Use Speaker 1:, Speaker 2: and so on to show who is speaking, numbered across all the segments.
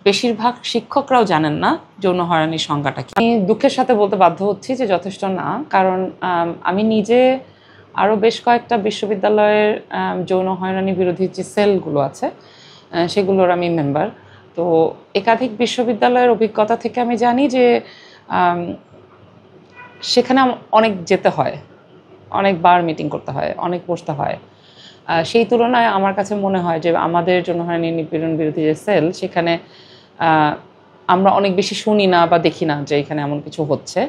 Speaker 1: বেশিরভাগ শিক্ষকরাও জানেন না যৌন হয়রানির সংজ্ঞাটা কি। আমি দুঃখের সাথে বলতে বাধ্য হচ্ছি যে যথেষ্ট না, কারণ আমি নিজে আরও বেশ কয়েকটা বিশ্ববিদ্যালয়ের যৌন হয়রানি বিরোধী যে সেলগুলো আছে সেগুলোর আমি মেম্বার। তো একাধিক বিশ্ববিদ্যালয়ের অভিজ্ঞতা থেকে আমি জানি যে সেখানে অনেক যেতে হয়, অনেকবার মিটিং করতে হয়, অনেক বসতে হয়। সেই তুলনায় আমার কাছে মনে হয় যে আমাদের যৌন হয়রানি নিপীড়ন বিরোধী যে সেল, সেখানে আমরা অনেক বেশি শুনি না বা দেখি না যে এখানে এমন কিছু হচ্ছে।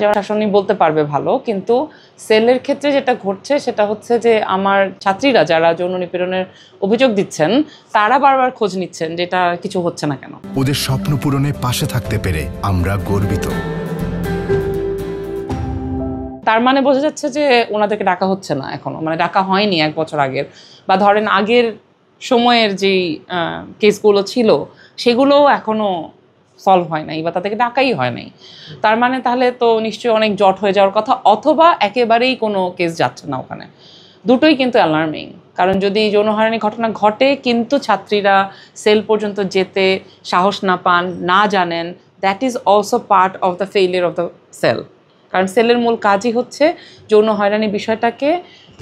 Speaker 1: যেমন শাসনই বলতে পারবে ভালো, কিন্তু সেলের ক্ষেত্রে যেটা ঘটছে সেটা হচ্ছে যে আমার ছাত্রীরা যারা যৌন নিপীড়নের অভিযোগ দিচ্ছেন তারা বারবার খোঁজ নিচ্ছেন যে এটা কিছু হচ্ছে না কেন।
Speaker 2: ওদের স্বপ্ন পূরণে পাশে থাকতে পেরে আমরা গর্বিত।
Speaker 1: তার মানে বোঝা যাচ্ছে যে ওনাদেরকে ডাকা হচ্ছে না এখনো, মানে ডাকা হয়নি 1 বছর আগের, বা ধরেন আগের সময়ের যেই কেসগুলো ছিল সেগুলোও এখনো সলভ হয় নাই বা তাদেরকে ডাকাই হয় নাই। তার মানে তাহলে তো নিশ্চয়ই অনেক জট হয়ে যাওয়ার কথা, অথবা একেবারেই কোনো কেস যাচ্ছে না ওখানে। দুটোই কিন্তু অ্যালার্মিং, কারণ যদি যৌন হয়রানি ঘটনা ঘটে কিন্তু ছাত্রীরা সেল পর্যন্ত যেতে সাহস না পান, না জানেন, that is also part of the failure of the cell. কারণ সেলের মূল কাজই হচ্ছে যৌন হয়রানি বিষয়টাকে,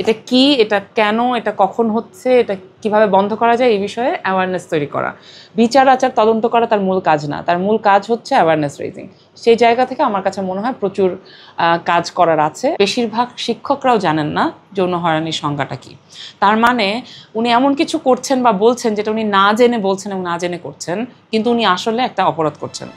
Speaker 1: এটা কি, এটা কেন, এটা কখন হচ্ছে, এটা কিভাবে বন্ধ করা যায় এই বিষয়ে অ্যাওয়ারনেস তৈরি করা। বিচার আচার তদন্ত করা তার মূল কাজ না, তার মূল কাজ হচ্ছে অ্যাওয়ারনেস রেজিং। সেই জায়গা থেকে আমার কাছে মনে হয় প্রচুর কাজ করার আছে। বেশিরভাগ শিক্ষকরাও জানেন না যৌন হয়রানির সংজ্ঞাটা কি। তার মানে উনি এমন কিছু করছেন বা বলছেন যেটা উনি না জেনে বলছেন এবং না জেনে করছেন, কিন্তু উনি আসলে একটা অপরাধ করছেন।